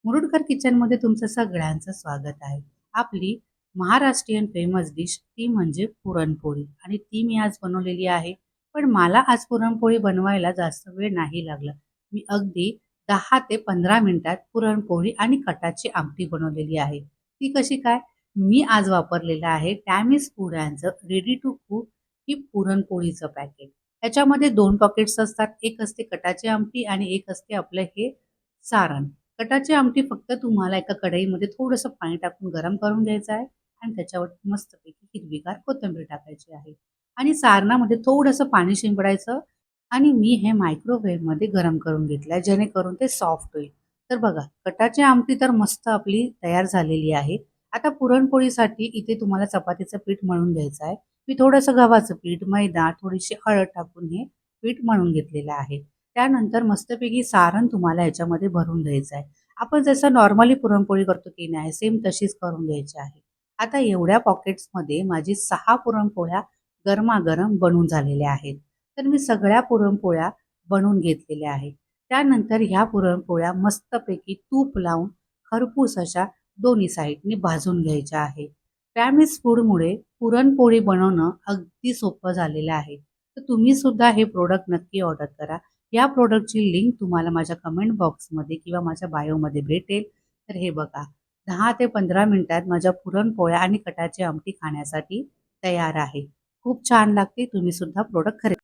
मुरुडकर किचनमध्ये तुमचं सगळ्यांचं स्वागत आहे. आपली महाराष्ट्रीयन फेमस डिश ती म्हणजे पुरणपोळी आणि ती मी आज बनवलेली आहे. पण मला आज पुरणपोळी बनवायला जास्त वेळ नाही लागला. मी अगदी 10 ते 15 मिनिटात पुरणपोळी आणि कटाची आमटी बनवलेली आहे. ती कशी काय? मी आज वापरलेलं आहे टॅमिस फूड यांचं रेडी टू कुक ही पुरणपोळीचं पॅकेट. त्याच्यामध्ये 2 पॉकेट्स असतात. एक असते कटाची आमटी आणि एक असते आपलं हे सारण. कटाची आमटी फक्त तुम्हाला एका कढईमध्ये थोडंसं पाणी टाकून गरम करून घ्यायचं आहे आणि त्याच्यावर मस्तपैकी हिरवीगार कोथिंबीर टाकायची आहे आणि सारणामध्ये थोडंसं पाणी शिंपडायचं आणि मी हे मायक्रोवेव्हमध्ये गरम करून घेतलं आहे जेणेकरून ते सॉफ्ट होईल. तर बघा कटाची आमटी तर मस्त आपली तयार झालेली आहे. आता पुरणपोळीसाठी इथे तुम्हाला चपातीचं पीठ मळून घ्यायचं आहे. मी थोडंसं गव्हाचं पीठ, मैदा, थोडीशी हळद टाकून हे पीठ मळून घेतलेलं आहे. त्यानंतर मस्तपैकी सारण तुम्हाला ह्याच्यामध्ये भरून घ्यायचं आहे. आपण जसं नॉर्मली पुरणपोळी करतो की नाही सेम तशीच करून घ्यायची आहे. आता एवढ्या पॉकेट्समध्ये माझी 6 पुरणपोळ्या गरमागरम बनून झालेल्या आहेत. तर मी सगळ्या पुरणपोळ्या बनवून घेतलेल्या आहेत. त्यानंतर ह्या पुरणपोळ्या मस्तपैकी तूप लावून खरपूस अशा दोन्ही साईडनी भाजून घ्यायच्या आहे. फॅमिस फूडमुळे पुरणपोळी बनवणं अगदी सोपं झालेलं आहे. तर तुम्ही सुद्धा हे प्रोडक्ट नक्की ऑर्डर करा. या प्रोडक्टची लिंक तुम्हाला माझ्या कमेंट बॉक्समध्ये किंवा माझ्या बायोमध्ये भेटेल. तर हे बघा 10 ते 15 मिनिटात माझ्या पुरणपोळ्या आणि कटाची आमटी खाण्यासाठी तयार आहे. खूप छान लागते. तुम्ही सुद्धा प्रोडक्ट खरेदी